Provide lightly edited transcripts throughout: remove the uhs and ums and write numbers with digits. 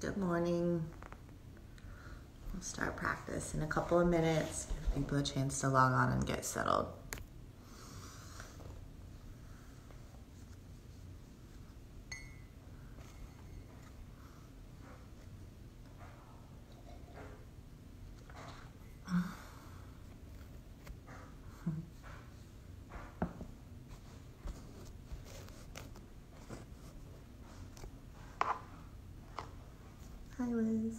Good morning. We'll start practice in a couple of minutes. Give people a chance to log on and get settled. Hi, Liz.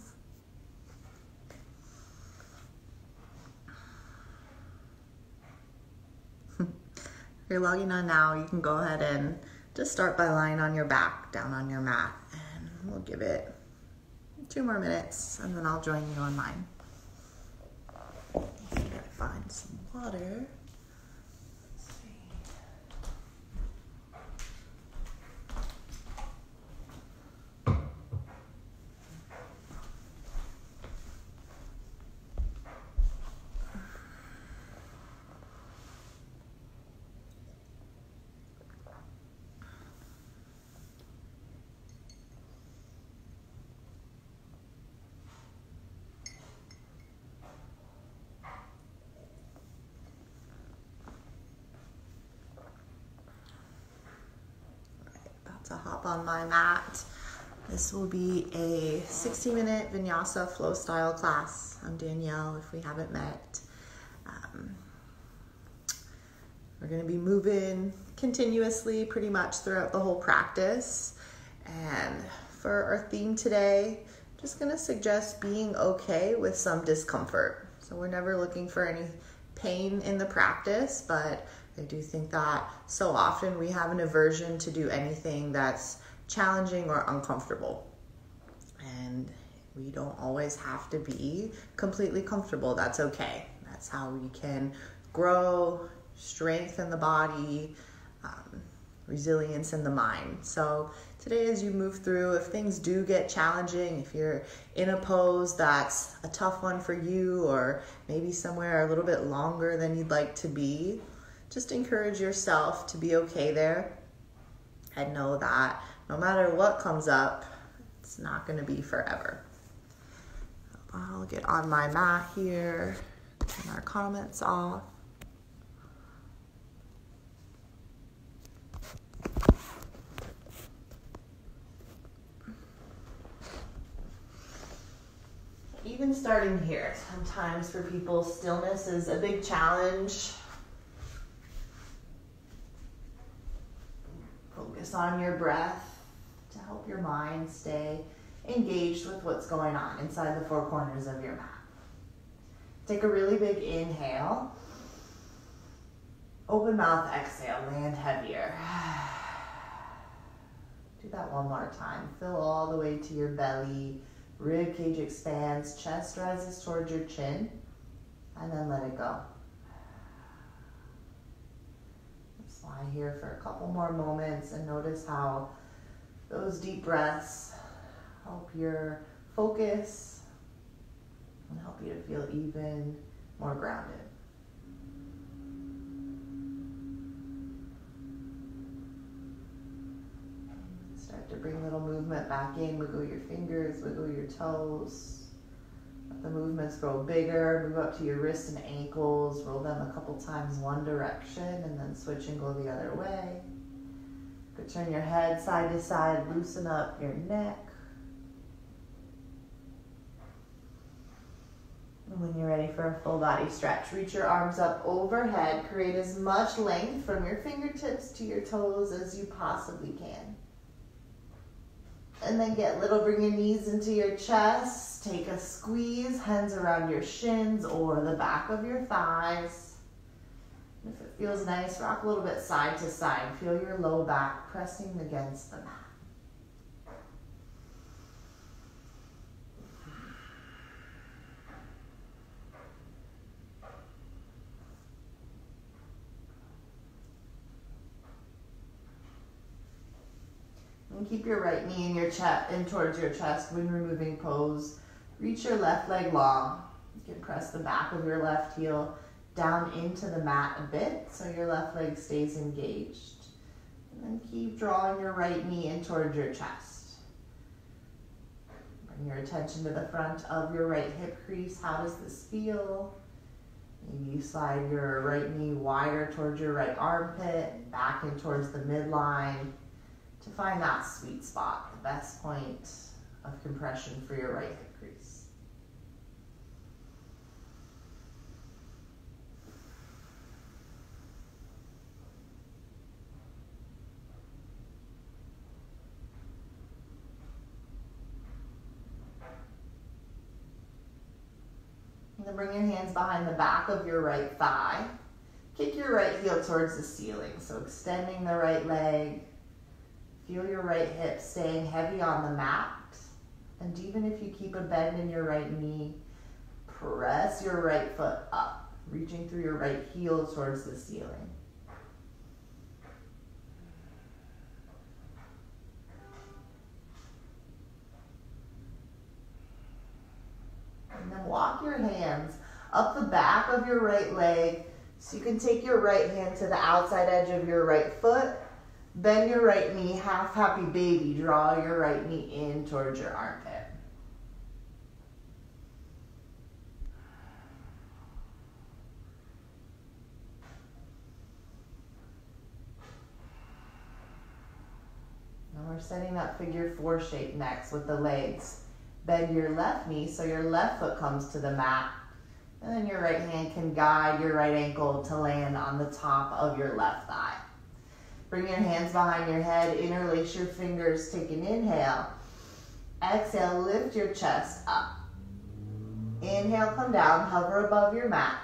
If you're logging on now, you can go ahead and just start by lying on your back, down on your mat, and we'll give it 2 more minutes, and then I'll join you on mine. I gotta find some water. Let's see. To hop on my mat. This will be a 60-minute Vinyasa flow style class. I'm Danielle, if we haven't met. We're going to be moving continuously pretty much throughout the whole practice. And for our theme today, I'm just going to suggest being okay with some discomfort. So we're never looking for any pain in the practice, but I do think that so often we have an aversion to do anything that's challenging or uncomfortable. And we don't always have to be completely comfortable. That's okay. That's how we can grow, strengthen the body, resilience in the mind. So today as you move through, if things do get challenging, if you're in a pose that's a tough one for you, or maybe somewhere a little bit longer than you'd like to be, just encourage yourself to be okay there and know that no matter what comes up, it's not going to be forever. I'll get on my mat here, turn our comments off. Even starting here, sometimes for people, stillness is a big challenge. Focus on your breath to help your mind stay engaged with what's going on inside the 4 corners of your mat. Take a really big inhale. Open mouth, exhale, land heavier. Do that one more time. Fill all the way to your belly. Rib cage expands, chest rises towards your chin, and then let it go. Lie here for a couple more moments and notice how those deep breaths help your focus and help you to feel even more grounded. Start to bring little movement back in. Wiggle your fingers, wiggle your toes. Let the movements grow bigger. Move up to your wrists and ankles. Roll them a couple times one direction and then switch and go the other way. Good. Turn your head side to side. Loosen up your neck. And when you're ready for a full body stretch, reach your arms up overhead. Create as much length from your fingertips to your toes as you possibly can. And then get little, bring your knees into your chest. Take a squeeze, hands around your shins or the back of your thighs. And if it feels nice, rock a little bit side to side. Feel your low back pressing against the mat. And keep your right knee in your chest and towards your chest when removing pose. Reach your left leg long. You can press the back of your left heel down into the mat a bit so your left leg stays engaged. And then keep drawing your right knee in towards your chest. Bring your attention to the front of your right hip crease. How does this feel? Maybe you slide your right knee wider towards your right armpit, back in towards the midline to find that sweet spot, the best point of compression for your right hip crease. And then bring your hands behind the back of your right thigh. Kick your right heel towards the ceiling. So extending the right leg. Feel your right hip staying heavy on the mat. And even if you keep a bend in your right knee, press your right foot up, reaching through your right heel towards the ceiling. And then walk your hands up the back of your right leg so you can take your right hand to the outside edge of your right foot. Bend your right knee, half happy baby. Draw your right knee in towards your armpit. Now we're setting up figure 4 shape next with the legs. Bend your left knee so your left foot comes to the mat. And then your right hand can guide your right ankle to land on the top of your left thigh. Bring your hands behind your head, interlace your fingers, take an inhale. Exhale, lift your chest up. Inhale, come down, hover above your mat.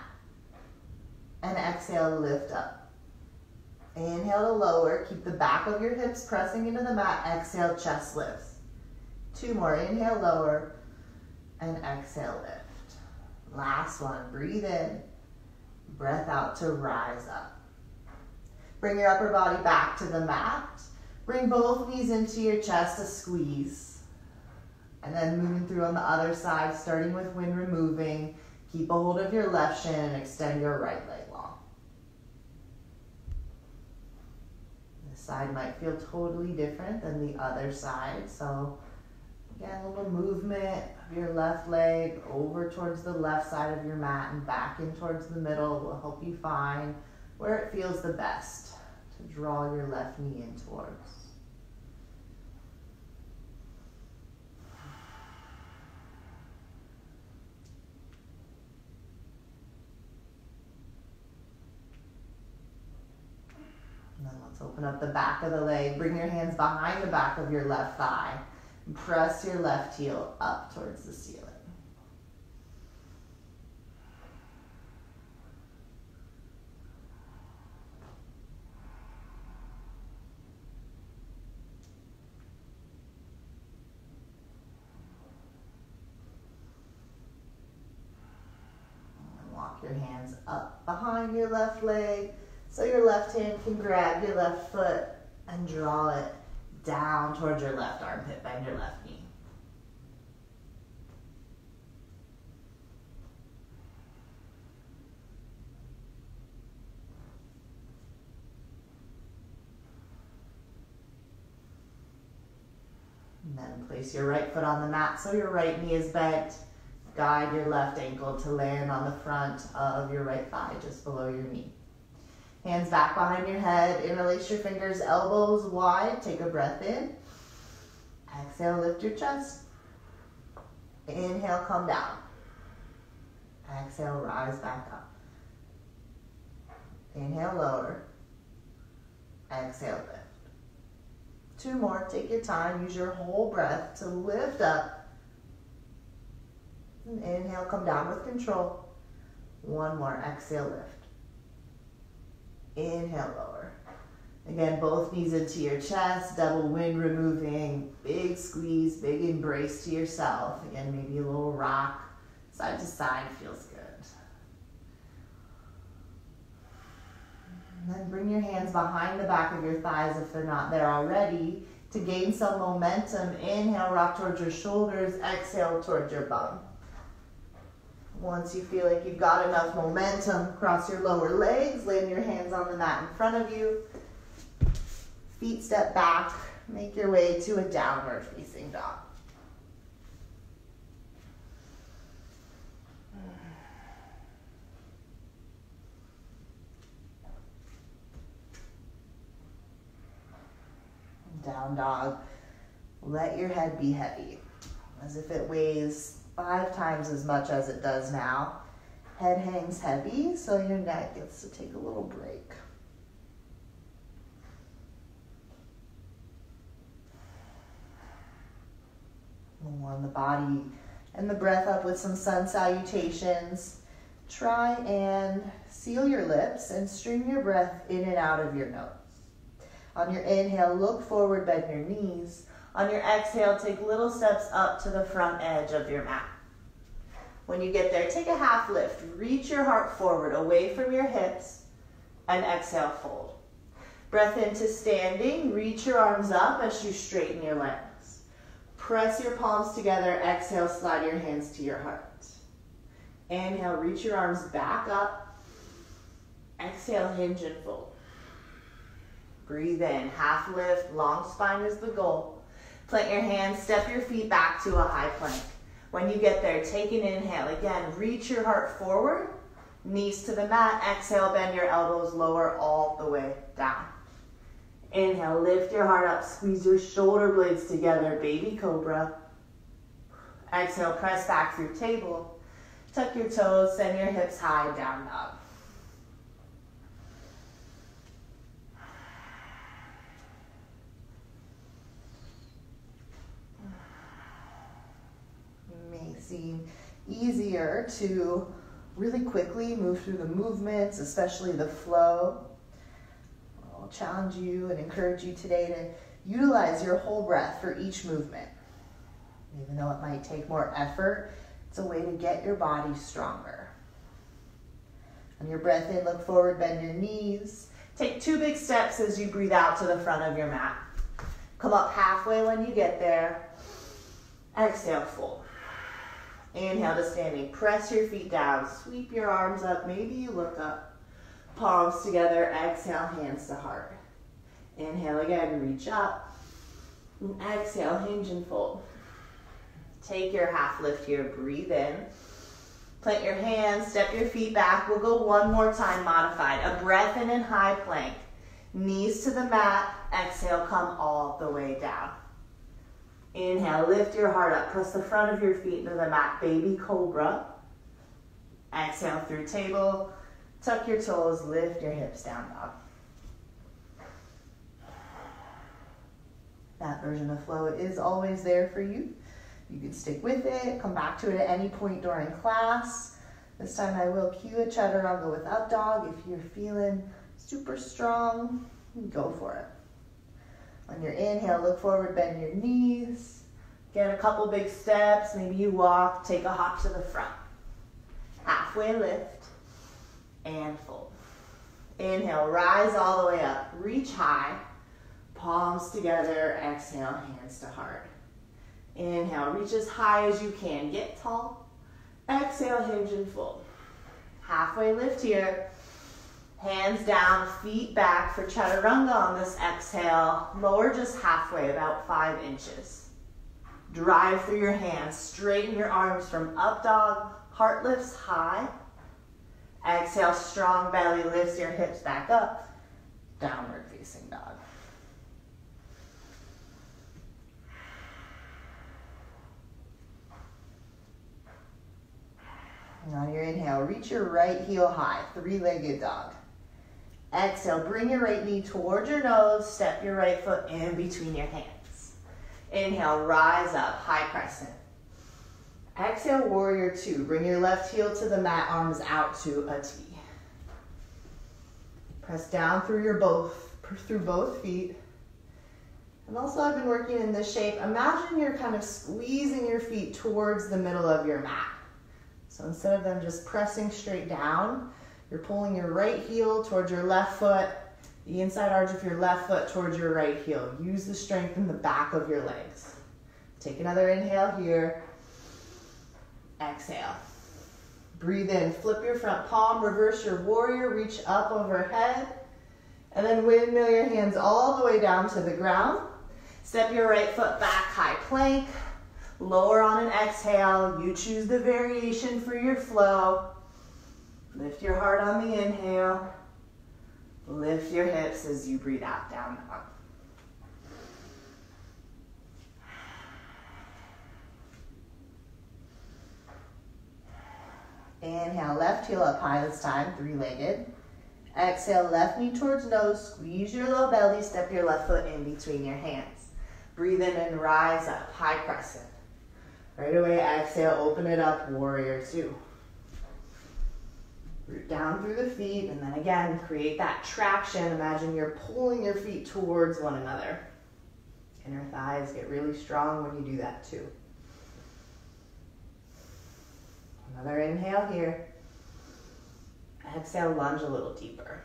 And exhale, lift up. Inhale to lower, keep the back of your hips pressing into the mat. Exhale, chest lifts. 2 more, inhale, lower, and exhale, lift. Last one, breathe in, breath out to rise up. Bring your upper body back to the mat. Bring both knees into your chest, a squeeze. And then moving through on the other side, starting with wind removing. Keep a hold of your left shin and extend your right leg long. This side might feel totally different than the other side, so again, a little movement of your left leg over towards the left side of your mat and back in towards the middle will help you find where it feels the best to draw your left knee in towards. And then let's open up the back of the leg. Bring your hands behind the back of your left thigh. And press your left heel up towards the ceiling. And walk your hands up behind your left leg so your left hand can grab your left foot and draw it down towards your left armpit, bend your left knee. And then place your right foot on the mat so your right knee is bent. Guide your left ankle to land on the front of your right thigh, just below your knee. Hands back behind your head, interlace your fingers, elbows wide, take a breath in. Exhale, lift your chest. Inhale, come down. Exhale, rise back up. Inhale, lower. Exhale, lift. 2 more, take your time, use your whole breath to lift up. And inhale, come down with control. 1 more, exhale, lift. Inhale, lower. Again, both knees into your chest, double wind removing, big squeeze, big embrace to yourself. Again, maybe a little rock, side to side feels good. And then bring your hands behind the back of your thighs if they're not there already to gain some momentum. Inhale, rock towards your shoulders, exhale towards your bum. Once you feel like you've got enough momentum, cross your lower legs, land your hands on the mat in front of you. Feet step back, make your way to a downward facing dog. Down dog. Let your head be heavy, as if it weighs 5 times as much as it does now. Head hangs heavy, so your neck gets to take a little break. We'll warm the body and the breath up with some sun salutations. Try and seal your lips and stream your breath in and out of your nose. On your inhale, look forward, bend your knees. On your exhale, take little steps up to the front edge of your mat. When you get there, take a half lift. Reach your heart forward, away from your hips, and exhale, fold. Breath into standing. Reach your arms up as you straighten your legs. Press your palms together. Exhale, slide your hands to your heart. Inhale, reach your arms back up. Exhale, hinge and fold. Breathe in, half lift, long spine is the goal. Plant your hands, step your feet back to a high plank. When you get there, take an inhale. Again, reach your heart forward, knees to the mat. Exhale, bend your elbows lower all the way down. Inhale, lift your heart up, squeeze your shoulder blades together, baby cobra. Exhale, press back through table. Tuck your toes, send your hips high, down dog. It may seem easier to really quickly move through the movements, especially the flow. I'll challenge you and encourage you today to utilize your whole breath for each movement. Even though it might take more effort, it's a way to get your body stronger. On your breath in, look forward, bend your knees. Take 2 big steps as you breathe out to the front of your mat. Come up halfway when you get there. Exhale, fold. Inhale to standing. Press your feet down. Sweep your arms up. Maybe you look up. Palms together. Exhale, hands to heart. Inhale again, reach up. And exhale, hinge and fold. Take your half lift here, breathe in. Plant your hands, step your feet back. We'll go one more time, modified. A breath in and high plank. Knees to the mat. Exhale, come all the way down. Inhale, lift your heart up. Press the front of your feet into the mat, baby cobra. Exhale through table. Tuck your toes, lift your hips down, dog. That version of flow is always there for you. You can stick with it, come back to it at any point during class. This time I will cue a chaturanga with up dog. If you're feeling super strong, go for it. On your inhale, look forward, bend your knees. Get a couple big steps. Maybe you walk, take a hop to the front. Halfway lift and fold. Inhale, rise all the way up. Reach high, palms together. Exhale, hands to heart. Inhale, reach as high as you can. Get tall. Exhale, hinge and fold. Halfway lift here. Hands down, feet back for chaturanga on this exhale. Lower just halfway, about 5 inches. Drive through your hands. Straighten your arms from up dog. Heart lifts high. Exhale, strong belly lifts your hips back up. Downward facing dog. And on your inhale, reach your right heel high, 3-legged dog. Exhale, bring your right knee towards your nose, step your right foot in between your hands. Inhale, rise up, high crescent. Exhale, warrior 2. Bring your left heel to the mat, arms out to a T. Press down through both feet. And also I've been working in this shape. Imagine you're kind of squeezing your feet towards the middle of your mat. So instead of them just pressing straight down, you're pulling your right heel towards your left foot, the inside arch of your left foot towards your right heel. Use the strength in the back of your legs. Take another inhale here. Exhale. Breathe in, flip your front palm, reverse your warrior, reach up overhead, and then windmill your hands all the way down to the ground. Step your right foot back, high plank. Lower on an exhale. You choose the variation for your flow. Lift your heart on the inhale. Lift your hips as you breathe out, down dog. Inhale, left heel up high this time, three-legged. Exhale, left knee towards nose, squeeze your low belly, step your left foot in between your hands. Breathe in and rise up, high crescent. Right away, exhale, open it up, warrior two. Root down through the feet, and then again, create that traction. Imagine you're pulling your feet towards one another. Inner thighs get really strong when you do that too. Another inhale here. Exhale, lunge a little deeper.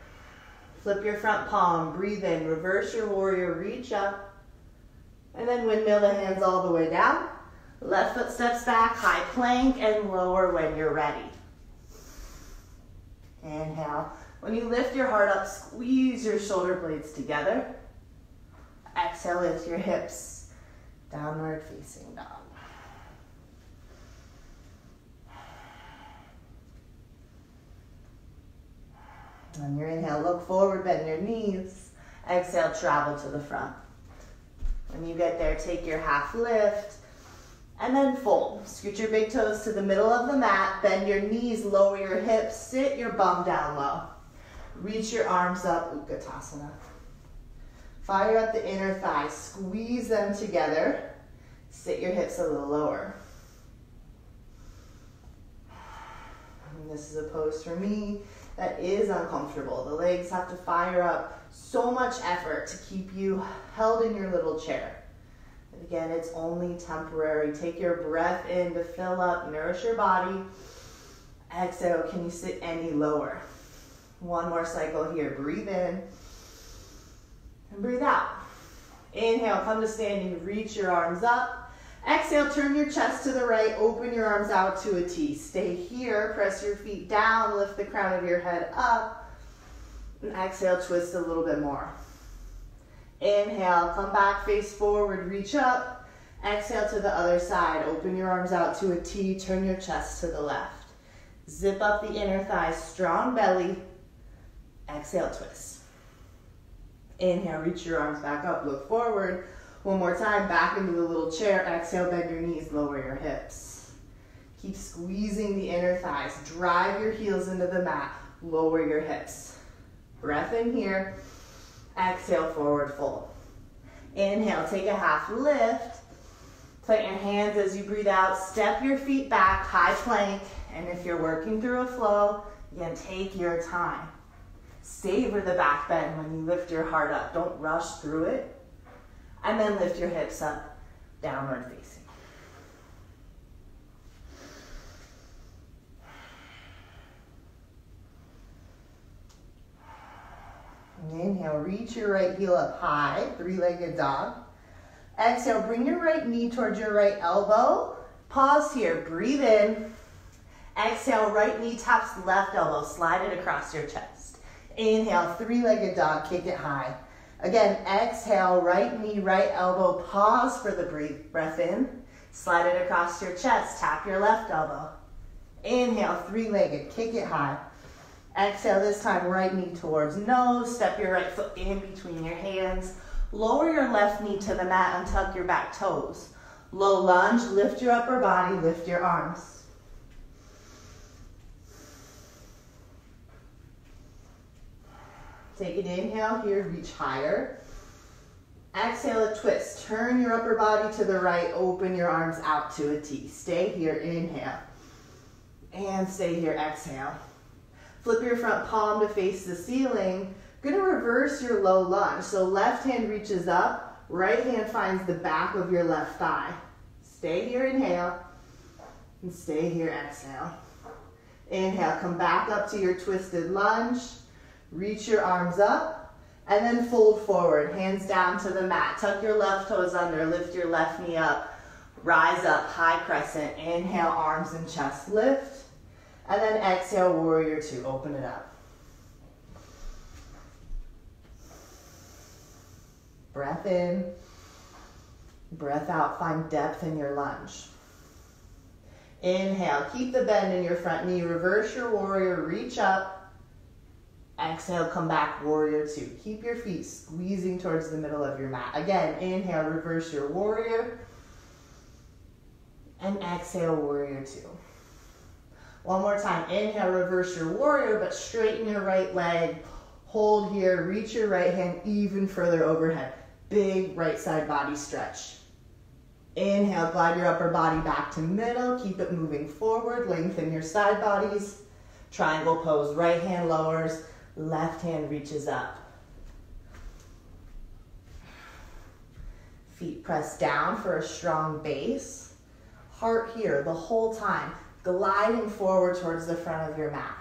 Flip your front palm, breathe in, reverse your warrior, reach up, and then windmill the hands all the way down. Left foot steps back, high plank, and lower when you're ready. Inhale. When you lift your heart up, squeeze your shoulder blades together. Exhale, lift your hips, downward facing dog. On your inhale, look forward, bend your knees. Exhale, travel to the front. When you get there, take your half lift and then fold. Scoot your big toes to the middle of the mat, bend your knees, lower your hips, sit your bum down low. Reach your arms up, Utkatasana. Fire up the inner thighs, squeeze them together. Sit your hips a little lower. And this is a pose for me that is uncomfortable. The legs have to fire up so much effort to keep you held in your little chair. And again, it's only temporary. Take your breath in to fill up, nourish your body. Exhale, can you sit any lower? One more cycle here. Breathe in and breathe out. Inhale, come to standing, reach your arms up. Exhale, turn your chest to the right, open your arms out to a T. Stay here, press your feet down, lift the crown of your head up. And exhale, twist a little bit more. Inhale, come back, face forward, reach up. Exhale to the other side, open your arms out to a T, turn your chest to the left. Zip up the inner thighs, strong belly. Exhale, twist. Inhale, reach your arms back up, look forward. One more time, back into the little chair. Exhale, bend your knees, lower your hips. Keep squeezing the inner thighs. Drive your heels into the mat. Lower your hips. Breath in here. Exhale, forward fold. Inhale, take a half lift. Plant your hands as you breathe out. Step your feet back, high plank. And if you're working through a flow, again, take your time. Savor the back bend when you lift your heart up. Don't rush through it. And then lift your hips up, downward facing. And inhale, reach your right heel up high, three-legged dog. Exhale, bring your right knee towards your right elbow. Pause here, breathe in. Exhale, right knee taps left elbow, slide it across your chest. Inhale, three-legged dog, kick it high. Again, exhale, right knee, right elbow, pause for the breath in. Slide it across your chest, tap your left elbow. Inhale, three-legged, kick it high. Exhale, this time right knee towards nose, step your right foot in between your hands. Lower your left knee to the mat and tuck your back toes. Low lunge, lift your upper body, lift your arms. Take an inhale here, reach higher. Exhale, a twist. Turn your upper body to the right, open your arms out to a T. Stay here, inhale. And stay here, exhale. Flip your front palm to face the ceiling. Gonna reverse your low lunge. So left hand reaches up, right hand finds the back of your left thigh. Stay here, inhale. And stay here, exhale. Inhale, come back up to your twisted lunge. Reach your arms up and then fold forward, hands down to the mat. Tuck your left toes under, lift your left knee up, rise up, high crescent. Inhale, arms and chest lift. And then exhale, warrior two, open it up. Breath in, breath out, find depth in your lunge. Inhale, keep the bend in your front knee, reverse your warrior, reach up. Exhale, come back, warrior two. Keep your feet squeezing towards the middle of your mat. Again, inhale, reverse your warrior. And exhale, warrior two. One more time. Inhale, reverse your warrior, but straighten your right leg. Hold here, reach your right hand even further overhead. Big right side body stretch. Inhale, glide your upper body back to middle. Keep it moving forward. Lengthen your side bodies. Triangle pose. Right hand lowers. Left hand reaches up. Feet press down for a strong base. Heart here the whole time. Gliding forward towards the front of your mat.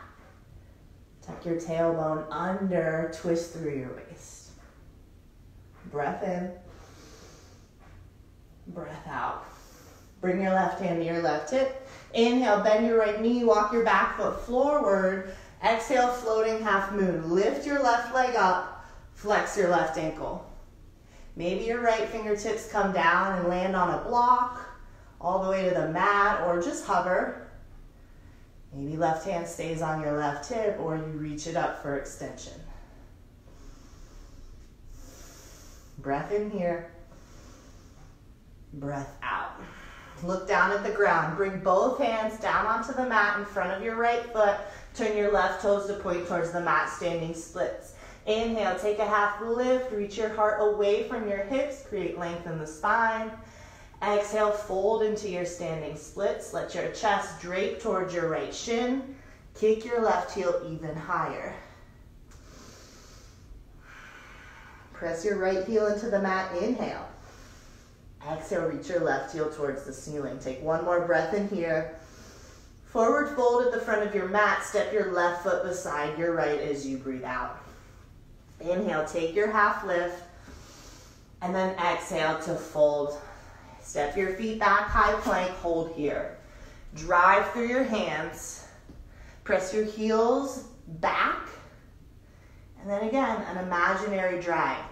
Tuck your tailbone under. Twist through your waist. Breath in. Breath out. Bring your left hand to your left hip. Inhale, bend your right knee, walk your back foot forward. Exhale, floating half moon. Lift your left leg up, flex your left ankle. Maybe your right fingertips come down and land on a block, all the way to the mat, or just hover. Maybe left hand stays on your left hip, or you reach it up for extension. Breath in here. Breath out. Look down at the ground. Bring both hands down onto the mat in front of your right foot. Turn your left toes to point towards the mat, standing splits. Inhale, take a half lift. Reach your heart away from your hips. Create length in the spine. Exhale, fold into your standing splits. Let your chest drape towards your right shin. Kick your left heel even higher. Press your right heel into the mat. Inhale. Exhale, reach your left heel towards the ceiling. Take one more breath in here. Forward fold at the front of your mat. Step your left foot beside your right as you breathe out. Inhale, take your half lift. And then exhale to fold. Step your feet back, high plank, hold here. Drive through your hands. Press your heels back. And then again, an imaginary drag.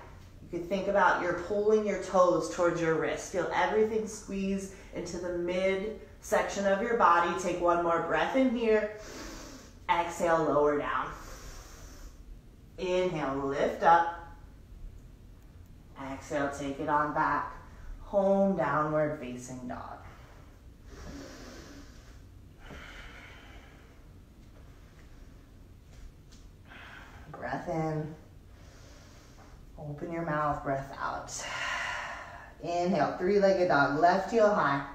You could think about you're pulling your toes towards your wrist. Feel everything squeeze into the mid section of your body. Take one more breath in here. Exhale, lower down. Inhale, lift up. Exhale, take it on back. Home, downward facing dog. Breath in. Open your mouth, breath out. Inhale, three-legged dog, left heel high.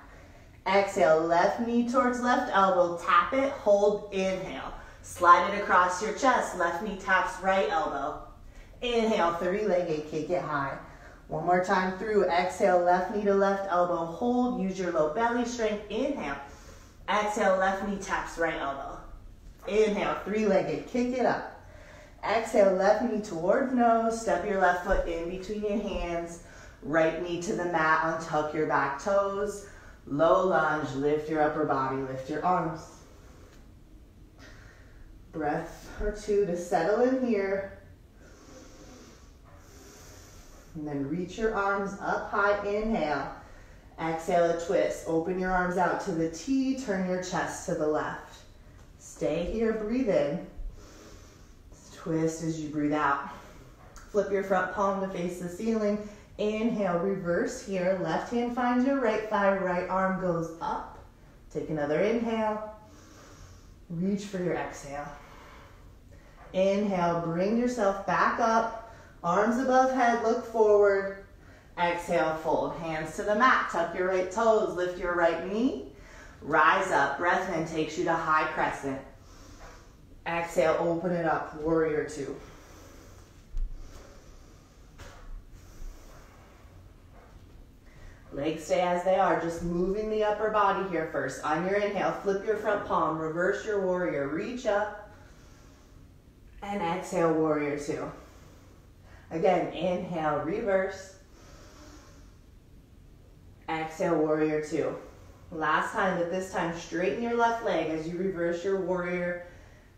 Exhale, left knee towards left elbow, tap it, hold, inhale. Slide it across your chest, left knee taps right elbow. Inhale, three-legged, kick it high. One more time through, exhale, left knee to left elbow, hold, use your low belly strength, inhale. Exhale, left knee taps right elbow. Inhale, three-legged, kick it up. Exhale, left knee towards nose, step your left foot in between your hands, right knee to the mat, untuck your back toes, low lunge, lift your upper body, lift your arms. Breath or two to settle in here. And then reach your arms up high, inhale. Exhale, a twist. Open your arms out to the T, turn your chest to the left. Stay here, breathe in. Twist as you breathe out. Flip your front palm to face the ceiling. Inhale, reverse here. Left hand finds your right thigh, right arm goes up. Take another inhale. Reach for your exhale. Inhale, bring yourself back up. Arms above head, look forward. Exhale, fold. Hands to the mat. Tuck your right toes, lift your right knee. Rise up. Breath in takes you to high crescent. Exhale, open it up, warrior two. Legs stay as they are, just moving the upper body here first. On your inhale, flip your front palm, reverse your warrior, reach up, and exhale, warrior two. Again, inhale, reverse. Exhale, warrior two. Last time, but this time, straighten your left leg as you reverse your warrior.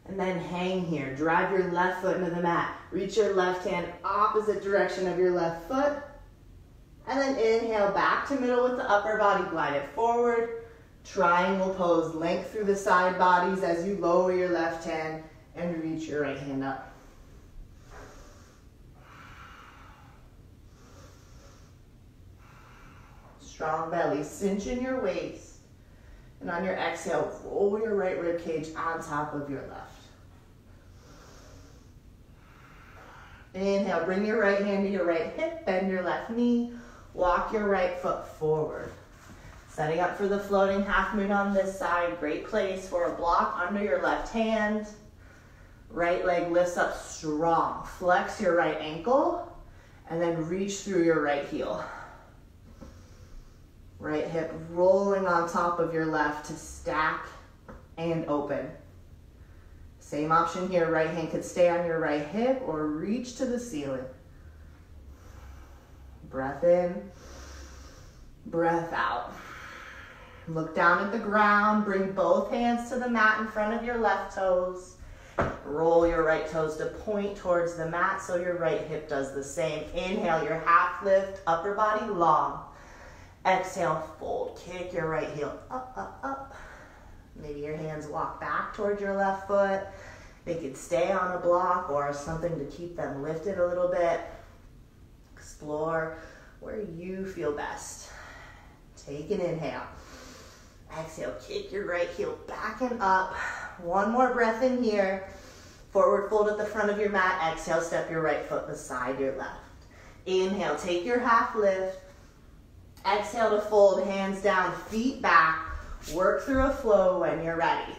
And then hang here. Drive your left foot into the mat. Reach your left hand opposite direction of your left foot. And then inhale back to middle with the upper body. Glide it forward. Triangle pose. Length through the side bodies as you lower your left hand and reach your right hand up. Strong belly. Cinch in your waist. And on your exhale, roll your right rib cage on top of your left. Inhale, bring your right hand to your right hip, bend your left knee, walk your right foot forward. Setting up for the floating half moon on this side. Great place for a block under your left hand. Right leg lifts up strong. Flex your right ankle and then reach through your right heel. Right hip rolling on top of your left to stack and open. Same option here. Right hand could stay on your right hip or reach to the ceiling. Breath in, breath out. Look down at the ground. Bring both hands to the mat in front of your left toes. Roll your right toes to point towards the mat so your right hip does the same. Inhale, your half lift, upper body long. Exhale, fold. Kick your right heel up, up, up. Maybe your hands walk back towards your left foot. They could stay on a block or something to keep them lifted a little bit. Explore where you feel best. Take an inhale. Exhale, kick your right heel back and up. One more breath in here. Forward fold at the front of your mat. Exhale, step your right foot beside your left. Inhale, take your half lift. Exhale to fold, hands down, feet back. Work through a flow when you're ready.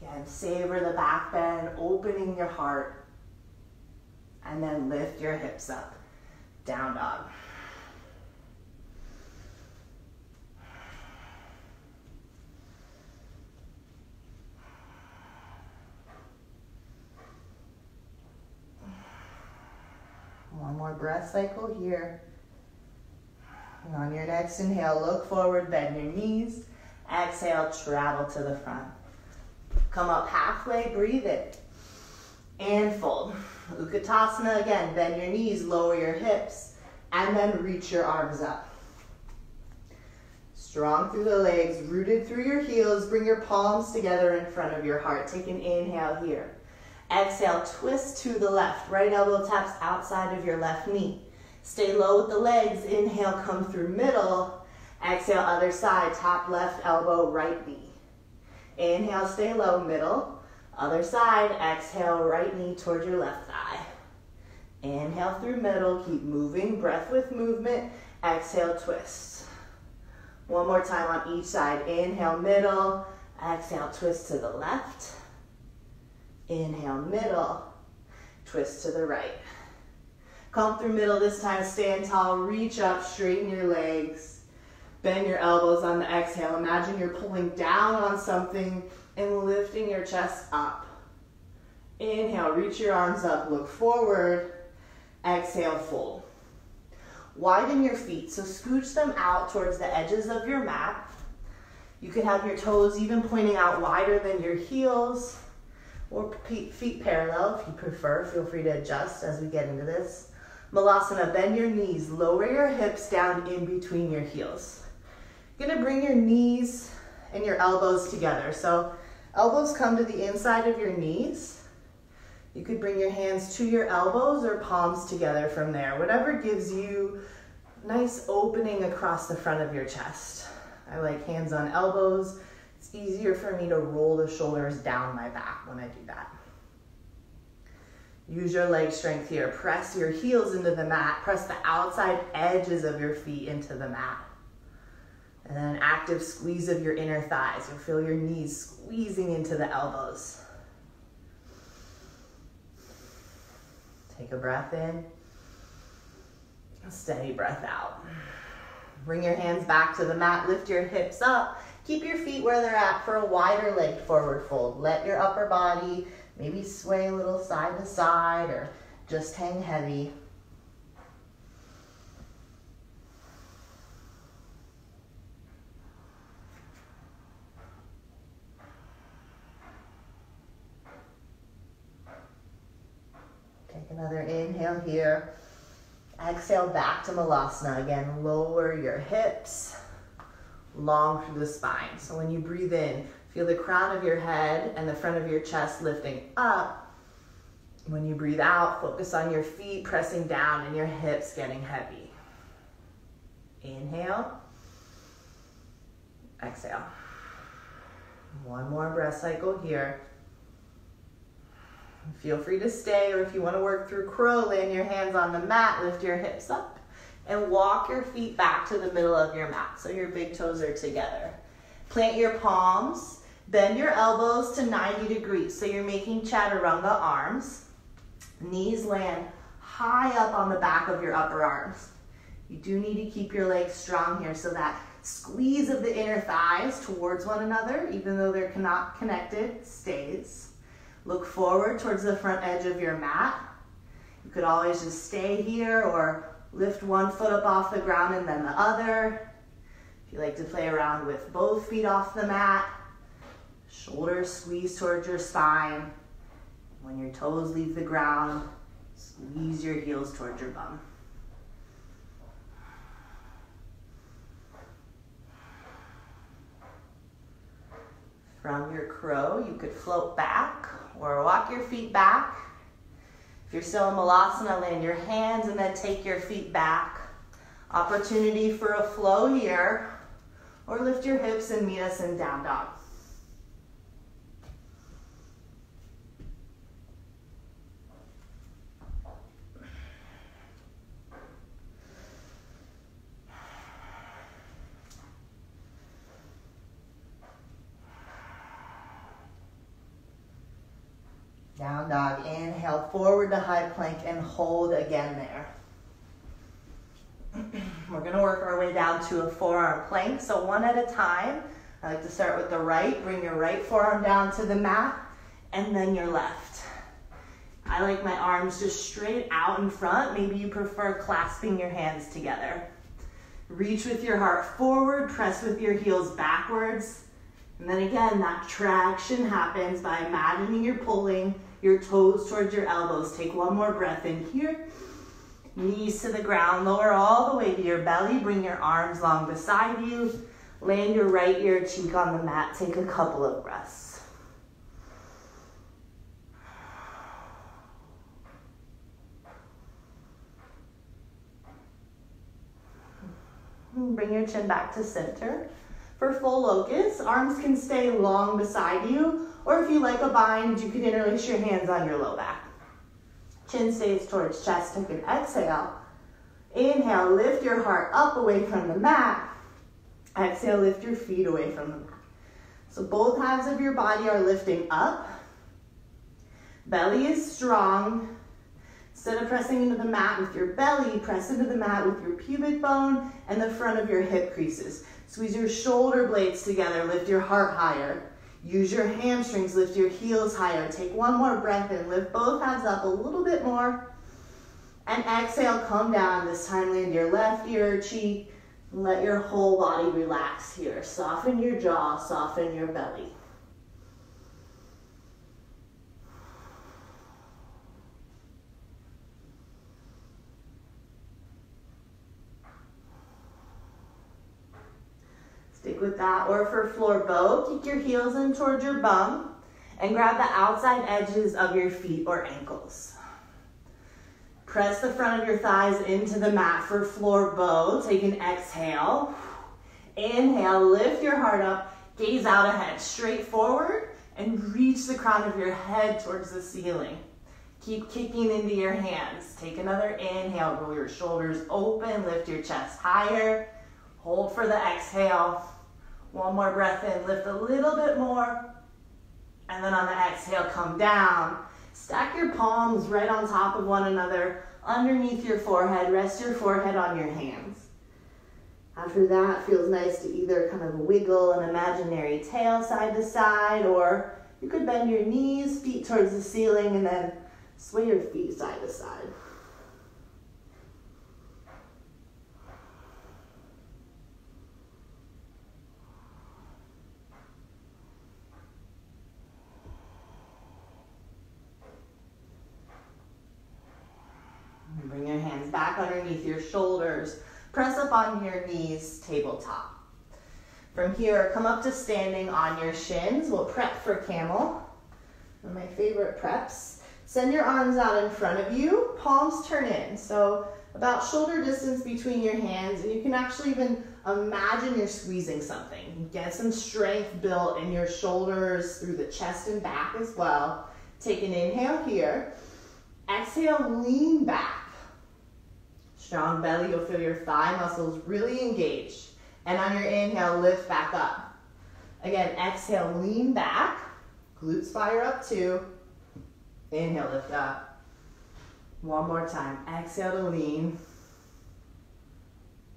Again, savor the back bend, opening your heart. And then lift your hips up. Down dog. One more breath cycle here. And on your next inhale, look forward, bend your knees. Exhale, travel to the front. Come up halfway, breathe it. And fold. Utkatasana again, bend your knees, lower your hips, and then reach your arms up. Strong through the legs, rooted through your heels. Bring your palms together in front of your heart. Take an inhale here. Exhale, twist to the left. Right elbow taps outside of your left knee. Stay low with the legs. Inhale, come through middle. Exhale, other side. Tap left elbow, right knee. Inhale, stay low, middle. Other side. Exhale, right knee towards your left thigh. Inhale through middle. Keep moving. Breath with movement. Exhale, twist. One more time on each side. Inhale, middle. Exhale, twist to the left. Inhale, middle, twist to the right. Come through middle this time, stand tall, reach up, straighten your legs. Bend your elbows on the exhale. Imagine you're pulling down on something and lifting your chest up. Inhale, reach your arms up, look forward. Exhale, fold. Widen your feet, so scooch them out towards the edges of your mat. You could have your toes even pointing out wider than your heels. Or feet parallel if you prefer. Feel free to adjust as we get into this. Malasana, bend your knees. Lower your hips down in between your heels. You're going to bring your knees and your elbows together. So elbows come to the inside of your knees. You could bring your hands to your elbows or palms together from there. Whatever gives you nice opening across the front of your chest. I like hands on elbows. It's easier for me to roll the shoulders down my back when I do that. Use your leg strength here. Press your heels into the mat. Press the outside edges of your feet into the mat. And then an active squeeze of your inner thighs. You'll feel your knees squeezing into the elbows. Take a breath in. A steady breath out. Bring your hands back to the mat. Lift your hips up. Keep your feet where they're at for a wider legged forward fold. Let your upper body maybe sway a little side to side or just hang heavy. Take another inhale here. Exhale back to Malasana. Again, lower your hips. Long through the spine. So when you breathe in, feel the crown of your head and the front of your chest lifting up. When you breathe out, focus on your feet pressing down and your hips getting heavy. Inhale. Exhale. One more breath cycle here. Feel free to stay, or if you want to work through crow, land your hands on the mat, lift your hips up, and walk your feet back to the middle of your mat so your big toes are together. Plant your palms, bend your elbows to 90 degrees, so you're making chaturanga arms. Knees land high up on the back of your upper arms. You do need to keep your legs strong here, so that squeeze of the inner thighs towards one another, even though they're not connected, stays. Look forward towards the front edge of your mat. You could always just stay here or lift one foot up off the ground and then the other. If you like to play around with both feet off the mat, shoulders squeeze towards your spine. When your toes leave the ground, squeeze your heels towards your bum. From your crow, you could float back or walk your feet back. If you're still in Malasana, land your hands and then take your feet back. Opportunity for a flow here, or lift your hips and meet us in down dog. Down dog, inhale forward to high plank and hold again there. We're gonna work our way down to a forearm plank, so one at a time. I like to start with the right, bring your right forearm down to the mat, and then your left. I like my arms just straight out in front. Maybe you prefer clasping your hands together. Reach with your heart forward, press with your heels backwards. And then again, that traction happens by imagining you're pulling your toes towards your elbows. Take one more breath in here. Knees to the ground, lower all the way to your belly. Bring your arms long beside you. Land your right ear cheek on the mat. Take a couple of breaths. Bring your chin back to center. For full locust, arms can stay long beside you, or if you like a bind, you can interlace your hands on your low back. Chin stays towards chest. Take an exhale. Inhale, lift your heart up away from the mat. Exhale, lift your feet away from the mat. So both halves of your body are lifting up. Belly is strong. Instead of pressing into the mat with your belly, press into the mat with your pubic bone and the front of your hip creases. Squeeze your shoulder blades together, lift your heart higher. Use your hamstrings, lift your heels higher. Take one more breath in, lift both halves up a little bit more. And exhale, come down. This time land your left ear or cheek. And let your whole body relax here. Soften your jaw, soften your belly. Stick with that. Or for floor bow, kick your heels in towards your bum and grab the outside edges of your feet or ankles. Press the front of your thighs into the mat for floor bow. Take an exhale. Inhale, lift your heart up, gaze out ahead, straight forward, and reach the crown of your head towards the ceiling. Keep kicking into your hands. Take another inhale, roll your shoulders open, lift your chest higher. Hold for the exhale. One more breath in, lift a little bit more. And then on the exhale, come down. Stack your palms right on top of one another, underneath your forehead. Rest your forehead on your hands. After that, it feels nice to either kind of wiggle an imaginary tail side to side, or you could bend your knees, feet towards the ceiling, and then sway your feet side to side. Bring your hands back underneath your shoulders. Press up on your knees, tabletop. From here, come up to standing on your shins. We'll prep for camel. One of my favorite preps. Send your arms out in front of you. Palms turn in. So about shoulder distance between your hands. And you can actually even Imagine you're squeezing something. Get some strength built in your shoulders, through the chest and back as well. Take an inhale here. Exhale, lean back. Strong belly, you'll feel your thigh muscles really engaged. And on your inhale, lift back up. Again, exhale, lean back. Glutes fire up too. Inhale, lift up. One more time. Exhale to lean.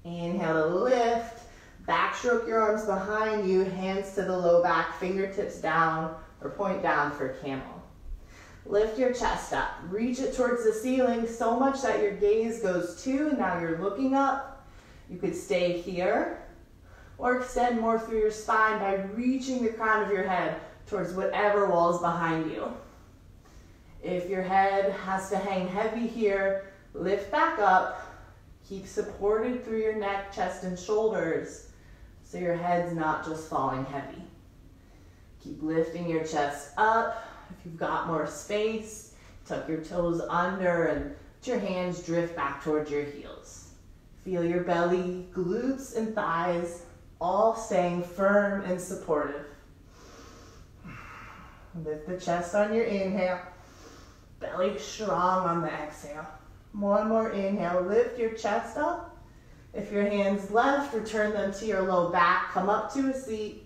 Inhale to lift. Backstroke your arms behind you, hands to the low back, fingertips down or point down for camel. Lift your chest up, reach it towards the ceiling so much that your gaze goes to, and now you're looking up. You could stay here or extend more through your spine by reaching the crown of your head towards whatever wall is behind you. If your head has to hang heavy here, lift back up. Keep supported through your neck, chest, and shoulders so your head's not just falling heavy. Keep lifting your chest up. If you've got more space, tuck your toes under and let your hands drift back towards your heels. Feel your belly, glutes, and thighs all staying firm and supportive. Lift the chest on your inhale. Belly strong on the exhale. One more inhale. Lift your chest up. If your hands left, return them to your low back. Come up to a seat.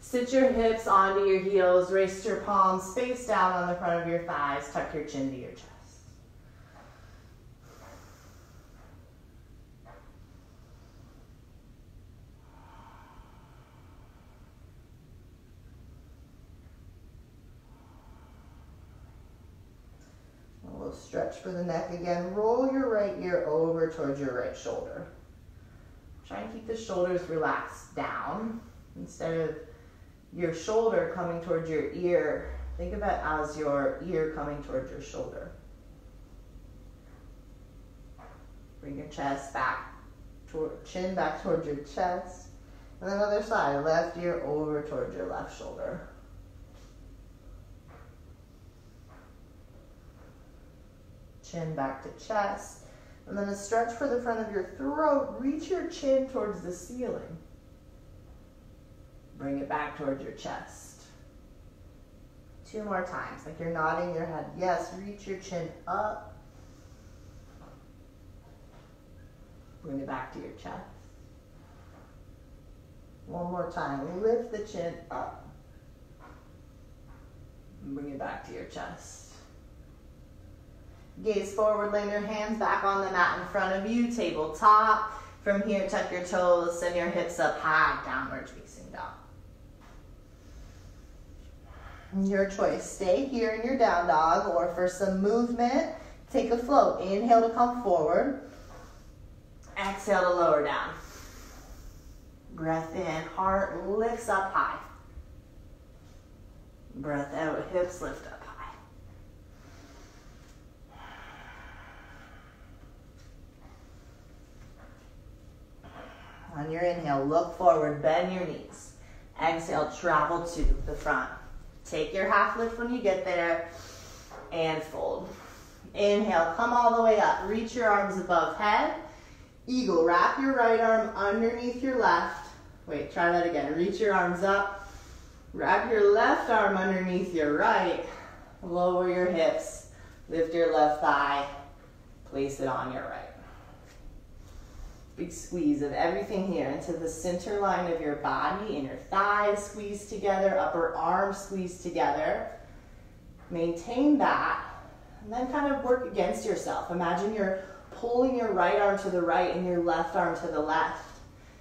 Sit your hips onto your heels, raise your palms face down on the front of your thighs, tuck your chin to your chest. A little stretch for the neck again. Roll your right ear over towards your right shoulder. Try and keep the shoulders relaxed down instead of your shoulder coming towards your ear. Think of it as your ear coming towards your shoulder. Bring your chest back, chin back towards your chest. And then other side, left ear over towards your left shoulder. Chin back to chest. And then a stretch for the front of your throat. Reach your chin towards the ceiling. Bring it back towards your chest. 2 more times, like you're nodding your head. Yes, reach your chin up. Bring it back to your chest. One more time, lift the chin up. And bring it back to your chest. Gaze forward, laying your hands back on the mat in front of you, tabletop. From here, tuck your toes, send your hips up high, downward facing dog. Your choice, stay here in your down dog, or for some movement, take a float. Inhale to come forward. Exhale to lower down. Breath in, heart lifts up high. Breath out, hips lift up high. On your inhale, look forward, bend your knees. Exhale, travel to the front. Take your half lift when you get there and fold. Inhale, come all the way up. Reach your arms above head. Eagle, wrap your right arm underneath your left. Wait, try that again. Reach your arms up. Wrap your left arm underneath your right. Lower your hips. Lift your left thigh. Place it on your right. Big squeeze of everything here into the center line of your body, and your thighs squeeze together, upper arms squeeze together. Maintain that, and then kind of work against yourself. Imagine you're pulling your right arm to the right and your left arm to the left.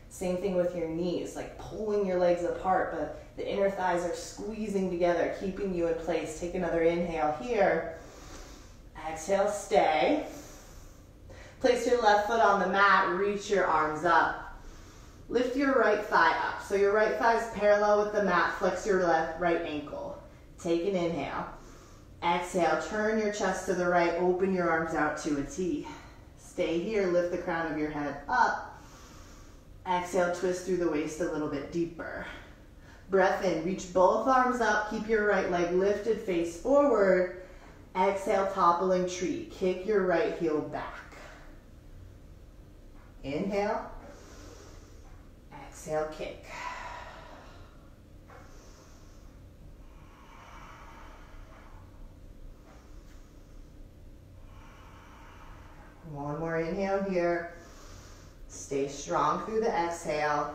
Same thing with your knees, like pulling your legs apart, but the inner thighs are squeezing together, keeping you in place. Take another inhale here. Exhale, stay. Place your left foot on the mat, reach your arms up. Lift your right thigh up. So your right thigh is parallel with the mat, flex your right ankle. Take an inhale. Exhale, turn your chest to the right, open your arms out to a T. Stay here, lift the crown of your head up. Exhale, twist through the waist a little bit deeper. Breath in, reach both arms up, keep your right leg lifted, face forward. Exhale, toppling tree, kick your right heel back. Inhale. Exhale, kick. One more inhale here. Stay strong through the exhale.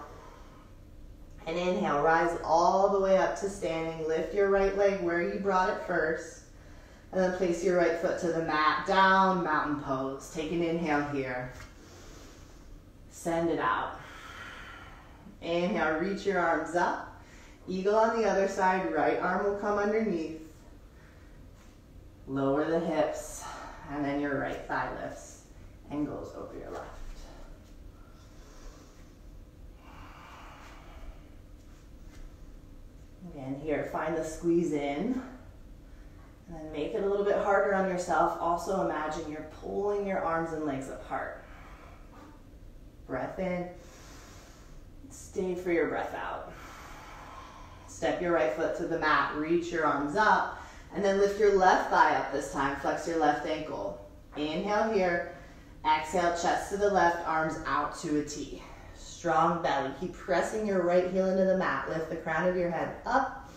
And inhale, rise all the way up to standing. Lift your right leg where you brought it first. And then place your right foot to the mat. Down, mountain pose. Take an inhale here. Send it out. Inhale, reach your arms up. Eagle on the other side. Right arm will come underneath. Lower the hips. And then your right thigh lifts and goes over your left. Again, here, find the squeeze in. And then make it a little bit harder on yourself. Also imagine you're pulling your arms and legs apart. Breath in. Stay for your breath out. Step your right foot to the mat. Reach your arms up. And then lift your left thigh up this time. Flex your left ankle. Inhale here. Exhale, chest to the left, arms out to a T. Strong belly. Keep pressing your right heel into the mat. Lift the crown of your head up.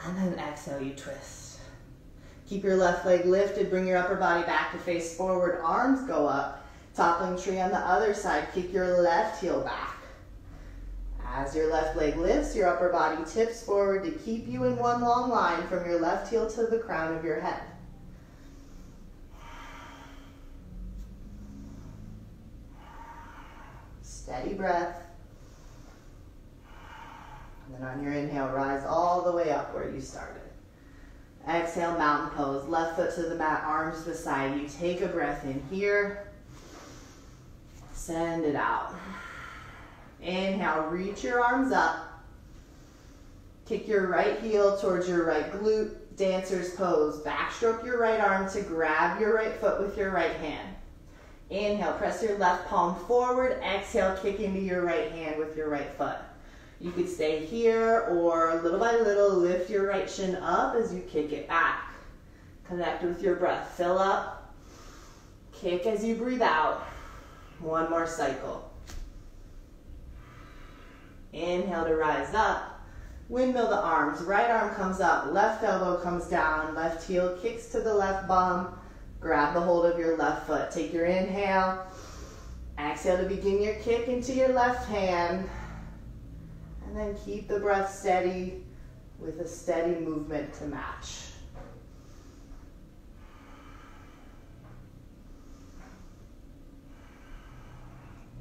And then exhale, you twist. Keep your left leg lifted. Bring your upper body back to face forward. Arms go up. Toppling tree on the other side. Kick your left heel back. As your left leg lifts, your upper body tips forward to keep you in one long line from your left heel to the crown of your head. Steady breath. And then on your inhale, rise all the way up where you started. Exhale, mountain pose. Left foot to the mat, arms beside you. Take a breath in here. Send it out. Inhale, reach your arms up. Kick your right heel towards your right glute. Dancer's pose. Backstroke your right arm to grab your right foot with your right hand. Inhale, press your left palm forward. Exhale, kick into your right hand with your right foot. You could stay here or little by little lift your right shin up as you kick it back. Connect with your breath. Fill up. Kick as you breathe out. One more cycle. Inhale to rise up. Windmill the arms. Right arm comes up. Left elbow comes down. Left heel kicks to the left bum. Grab the hold of your left foot. Take your inhale. Exhale to begin your kick into your left hand. And then keep the breath steady with a steady movement to match.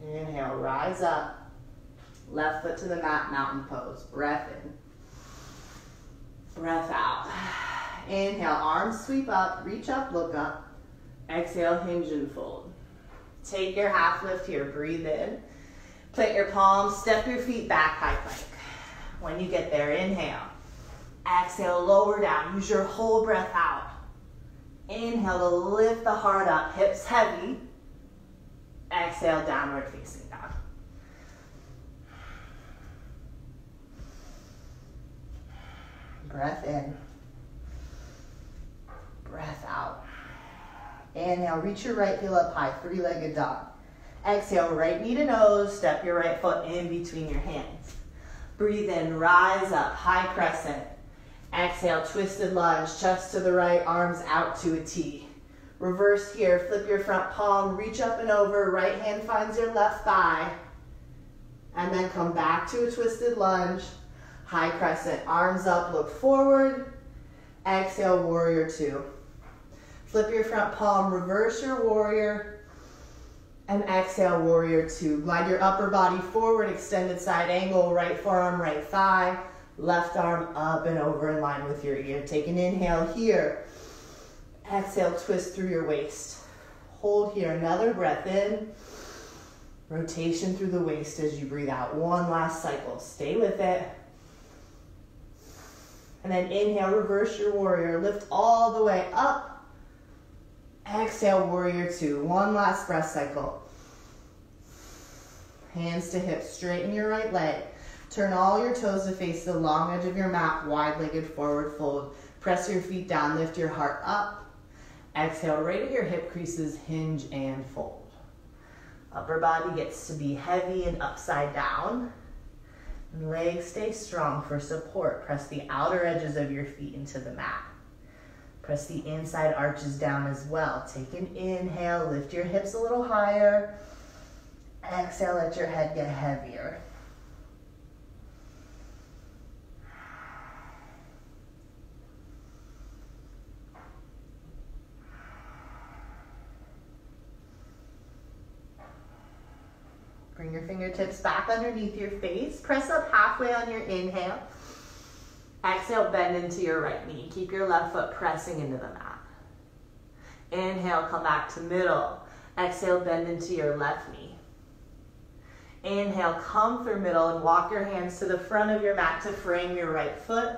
Inhale, rise up. Left foot to the mat, mountain pose. Breath in. Breath out. Inhale, arms sweep up, reach up, look up. Exhale, hinge and fold. Take your half lift here, breathe in. Plant your palms, step your feet back, high plank. When you get there, inhale. Exhale, lower down, use your whole breath out. Inhale to lift the heart up, hips heavy. Exhale, downward facing dog. Breath in. Breath out. Inhale, reach your right heel up high, three-legged dog. Exhale, right knee to nose, step your right foot in between your hands. Breathe in, rise up, high crescent. Exhale, twisted lunge, chest to the right, arms out to a T. Reverse here, flip your front palm, reach up and over, right hand finds your left thigh. And then come back to a twisted lunge, high crescent, arms up, look forward. Exhale, warrior two. Flip your front palm, reverse your warrior, and exhale, warrior two. Glide your upper body forward, extended side angle, right forearm, right thigh, left arm up and over in line with your ear. Take an inhale here. Exhale, twist through your waist. Hold here, another breath in. Rotation through the waist as you breathe out. One last cycle, stay with it. And then inhale, reverse your warrior, lift all the way up. Exhale, warrior two. One last breath cycle. Hands to hips, straighten your right leg. Turn all your toes to face the long edge of your mat, wide-legged forward fold. Press your feet down, lift your heart up. Exhale, right at your hip creases, hinge and fold. Upper body gets to be heavy and upside down. And legs stay strong for support. Press the outer edges of your feet into the mat. Press the inside arches down as well. Take an inhale, lift your hips a little higher. Exhale, let your head get heavier. Bring your fingertips back underneath your face. Press up halfway on your inhale. Exhale, bend into your right knee. Keep your left foot pressing into the mat. Inhale, come back to middle. Exhale, bend into your left knee. Inhale, come through middle and walk your hands to the front of your mat to frame your right foot.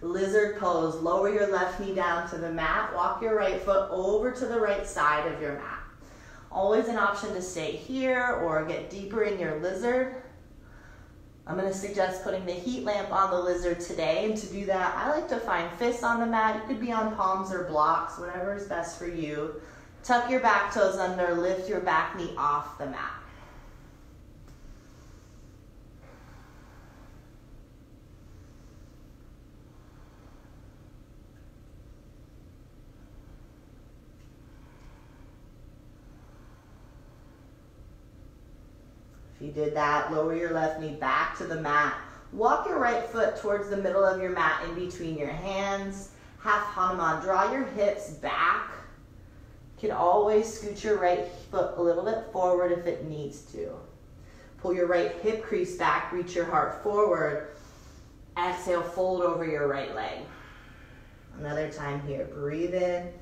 Lizard pose. Lower your left knee down to the mat. Walk your right foot over to the right side of your mat. Always an option to stay here or get deeper in your lizard. I'm going to suggest putting the heat lamp on the lizard today. And to do that, I like to find fists on the mat. You could be on palms or blocks, whatever is best for you. Tuck your back toes under, lift your back knee off the mat. If you did that, lower your left knee back to the mat. Walk your right foot towards the middle of your mat in between your hands. Half Hanuman. Draw your hips back. You can always scoot your right foot a little bit forward if it needs to. Pull your right hip crease back. Reach your heart forward. Exhale, fold over your right leg. Another time here. Breathe in.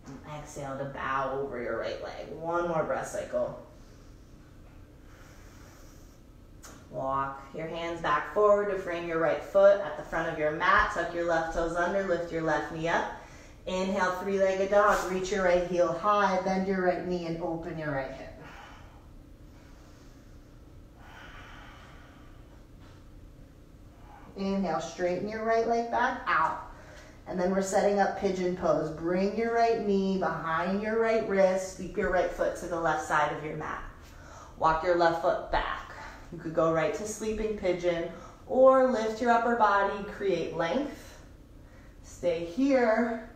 And exhale to bow over your right leg. One more breath cycle. Walk your hands back forward to frame your right foot at the front of your mat. Tuck your left toes under, lift your left knee up. Inhale, three-legged dog. Reach your right heel high, bend your right knee and open your right hip. Inhale, straighten your right leg back out. And then we're setting up pigeon pose. Bring your right knee behind your right wrist. Sweep your right foot to the left side of your mat. Walk your left foot back. You could go right to sleeping pigeon or lift your upper body, create length. Stay here,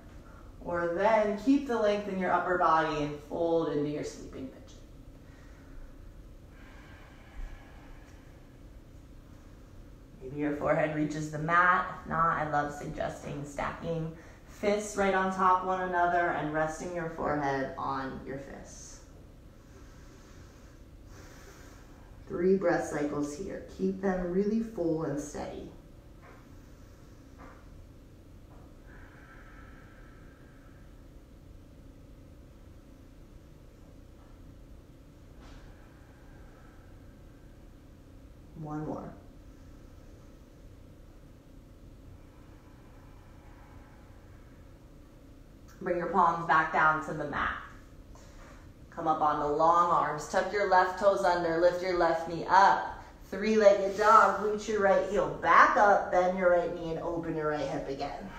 or then keep the length in your upper body and fold into your sleeping pigeon. Maybe your forehead reaches the mat. If not, I love suggesting stacking fists right on top of one another and resting your forehead on your fists. 3 breath cycles here. Keep them really full and steady. One more. Bring your palms back down to the mat. Come up on the long arms. Tuck your left toes under. Lift your left knee up. Three-legged dog. Reach your right heel back up. Bend your right knee and open your right hip again.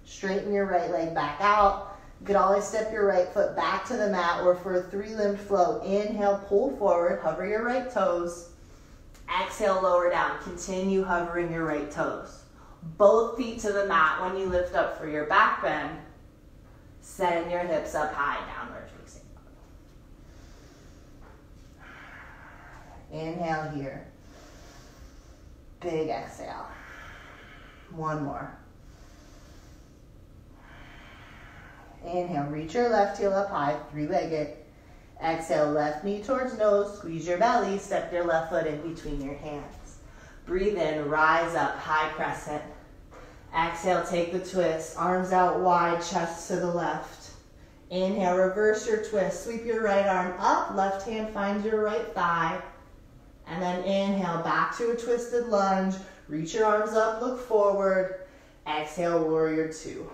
Straighten your right leg back out. You could always step your right foot back to the mat, or for a 3-limbed flow, inhale, pull forward, hover your right toes. Exhale, lower down. Continue hovering your right toes. Both feet to the mat when you lift up for your back bend. Send your hips up high, downward facing dog. Inhale here. Big exhale. One more. Inhale, reach your left heel up high, 3-legged. Exhale, left knee towards nose, squeeze your belly, step your left foot in between your hands. Breathe in, rise up, high crescent. Exhale, take the twist, arms out wide, chest to the left. Inhale, reverse your twist, sweep your right arm up, left hand finds your right thigh. And then inhale, back to a twisted lunge, reach your arms up, look forward. Exhale, warrior 2.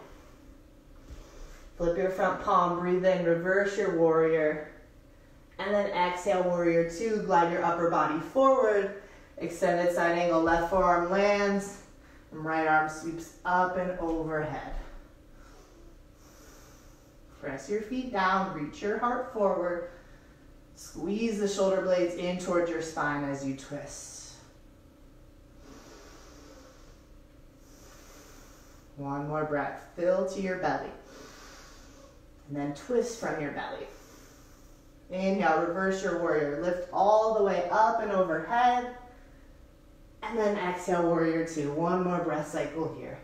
Flip your front palm, breathe in, reverse your warrior. And then exhale, warrior 2, glide your upper body forward. Extended side angle, left forearm lands. And right arm sweeps up and overhead. Press your feet down, reach your heart forward. Squeeze the shoulder blades in towards your spine as you twist. One more breath. Fill to your belly. And then twist from your belly. Inhale, reverse your warrior. Lift all the way up and overhead. And then exhale, warrior two. One more breath cycle here.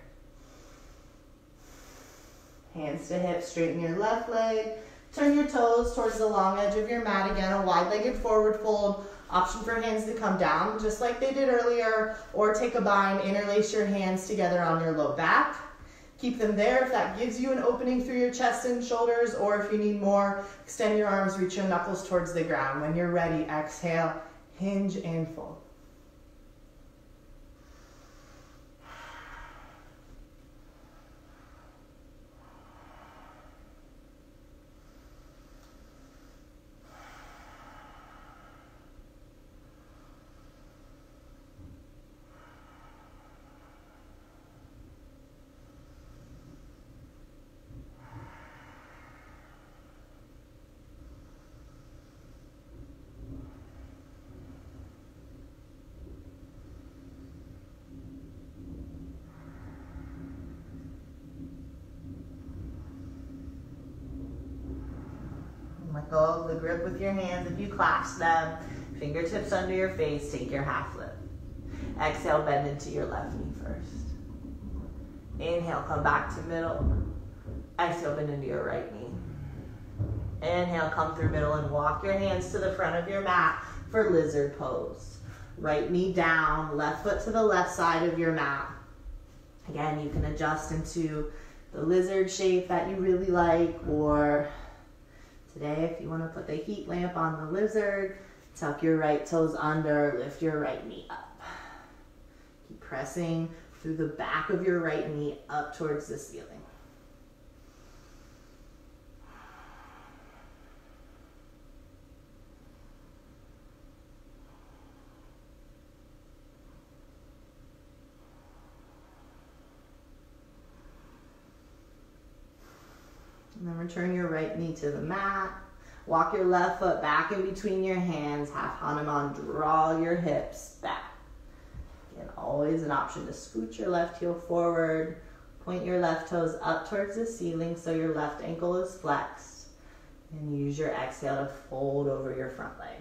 Hands to hips, straighten your left leg. Turn your toes towards the long edge of your mat. Again, a wide-legged forward fold. Option for hands to come down, just like they did earlier, or take a bind, interlace your hands together on your low back. Keep them there if that gives you an opening through your chest and shoulders, or if you need more, extend your arms, reach your knuckles towards the ground. When you're ready, exhale, hinge and fold. Let go of the grip with your hands if you clasp them. Fingertips under your face, take your half lift. Exhale, bend into your left knee first. Inhale, come back to middle. Exhale, bend into your right knee. Inhale, come through middle and walk your hands to the front of your mat for lizard pose. Right knee down, left foot to the left side of your mat. Again, you can adjust into the lizard shape that you really like, or today, if you want to put the heat lamp on the lizard, tuck your right toes under, lift your right knee up. Keep pressing through the back of your right knee up towards the ceiling. And then return your right knee to the mat. Walk your left foot back in between your hands. Half Hanuman, draw your hips back. Again, always an option to scoot your left heel forward. Point your left toes up towards the ceiling so your left ankle is flexed. And use your exhale to fold over your front leg.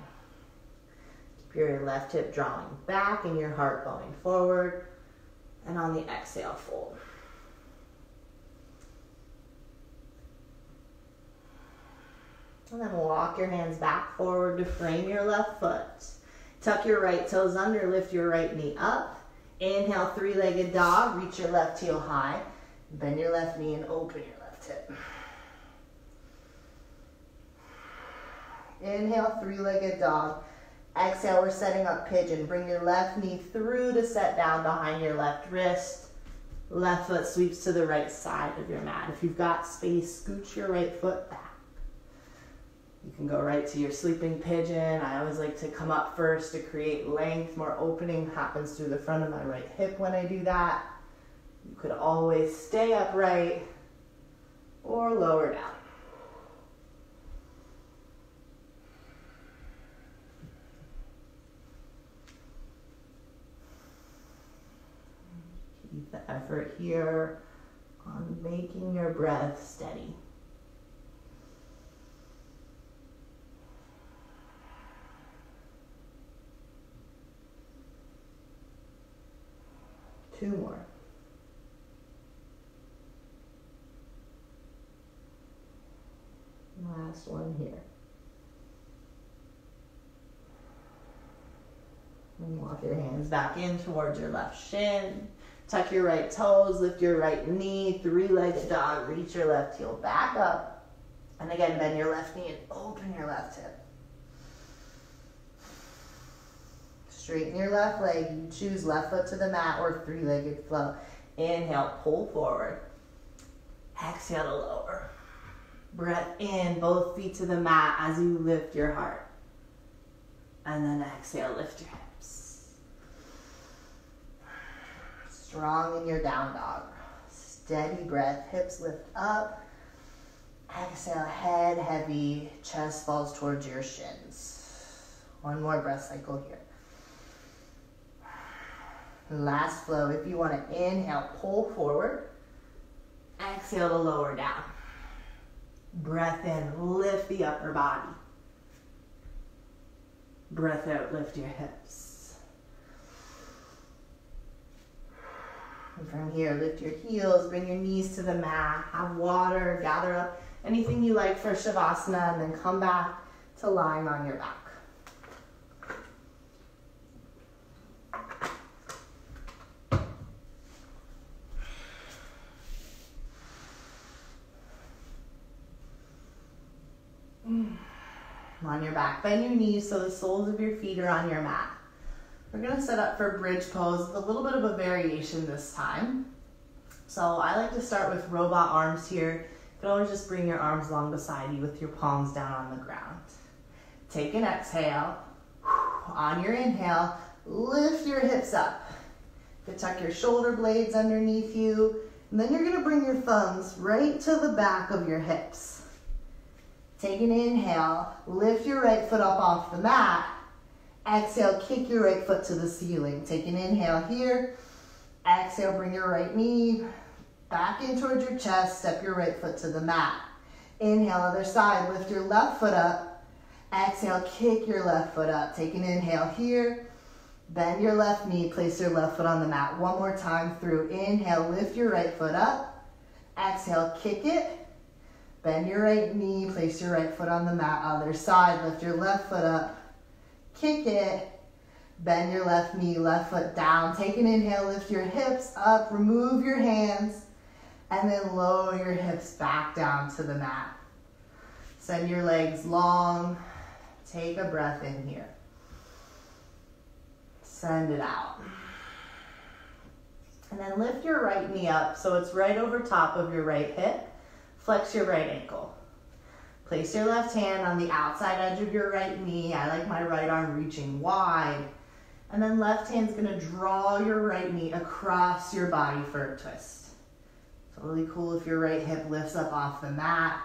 Keep your left hip drawing back and your heart going forward. And on the exhale, fold. And then walk your hands back forward to frame your left foot. Tuck your right toes under, lift your right knee up. Inhale, three-legged dog. Reach your left heel high. Bend your left knee and open your left hip. Inhale, three-legged dog. Exhale, we're setting up pigeon. Bring your left knee through to set down behind your left wrist. Left foot sweeps to the right side of your mat. If you've got space, scoot your right foot back. You can go right to your sleeping pigeon. I always like to come up first to create length. More opening happens through the front of my right hip when I do that. You could always stay upright or lower down. Keep the effort here on making your breath steady. Two more. Last one here. And walk your hands back in towards your left shin. Tuck your right toes, lift your right knee, three-legged dog, reach your left heel back up. And again, bend your left knee and open your left hip. Straighten your left leg. You choose left foot to the mat or three-legged flow. Inhale, pull forward. Exhale to lower. Breath in, both feet to the mat as you lift your heart. And then exhale, lift your hips. Strong in your down dog. Steady breath, hips lift up Exhale, head heavy, chest falls towards your shins. One more breath cycle here. Last flow. If you want to inhale, pull forward. Exhale to lower down. Breath in, lift the upper body. Breath out, lift your hips. And from here, lift your heels, bring your knees to the mat, have water, gather up anything you like for Shavasana, and then come back to lying on your back. On your back, bend your knees so the soles of your feet are on your mat. We're gonna set up for bridge pose with a little bit of a variation this time. So I like to start with robot arms here. You can always just bring your arms along beside you with your palms down on the ground. Take an exhale. On your inhale, lift your hips up. You tuck your shoulder blades underneath you, and then you're gonna bring your thumbs right to the back of your hips. Take an inhale, lift your right foot up off the mat. Exhale, kick your right foot to the ceiling. Take an inhale here. Exhale, bring your right knee back in towards your chest. Step your right foot to the mat. Inhale, other side, lift your left foot up. Exhale, kick your left foot up. Take an inhale here. Bend your left knee, place your left foot on the mat. One more time through. Inhale, lift your right foot up. Exhale, kick it. Bend your right knee, place your right foot on the mat. Other side, lift your left foot up, kick it, bend your left knee, left foot down. Take an inhale, lift your hips up, remove your hands, and then lower your hips back down to the mat. Send your legs long. Take a breath in here. Send it out. And then lift your right knee up so it's right over top of your right hip. Flex your right ankle. Place your left hand on the outside edge of your right knee. I like my right arm reaching wide. And then left hand's gonna draw your right knee across your body for a twist. Totally cool if your right hip lifts up off the mat.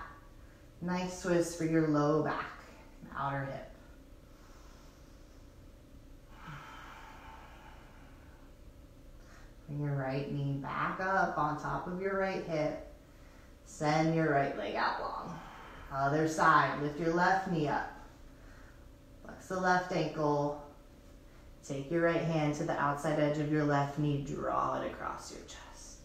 Nice twist for your low back and outer hip. Bring your right knee back up on top of your right hip. Send your right leg out long. Other side, lift your left knee up. Flex the left ankle. Take your right hand to the outside edge of your left knee. Draw it across your chest.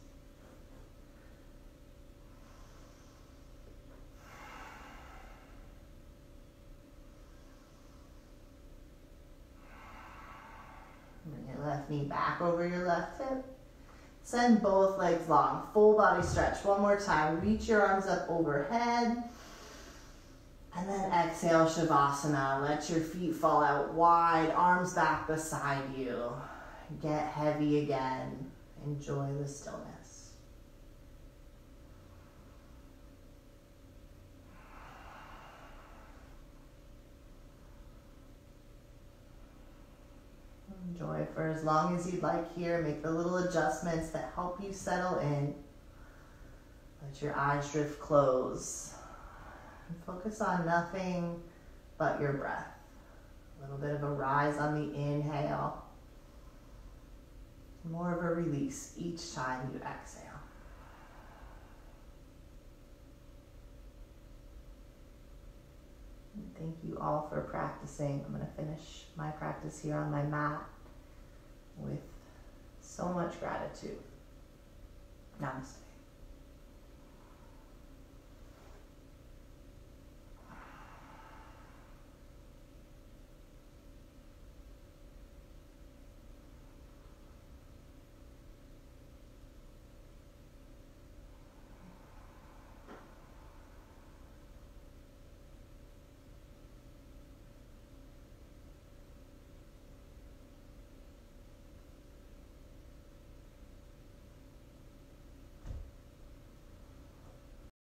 Bring your left knee back over your left hip. Send both legs long, full body stretch. One more time, reach your arms up overhead. And then exhale, Shavasana. Let your feet fall out wide, arms back beside you. Get heavy again. Enjoy the stillness. Enjoy for as long as you'd like here. Make the little adjustments that help you settle in. Let your eyes drift close. And focus on nothing but your breath. A little bit of a rise on the inhale. More of a release each time you exhale. And thank you all for practicing. I'm going to finish my practice here on my mat with so much gratitude. Namaste.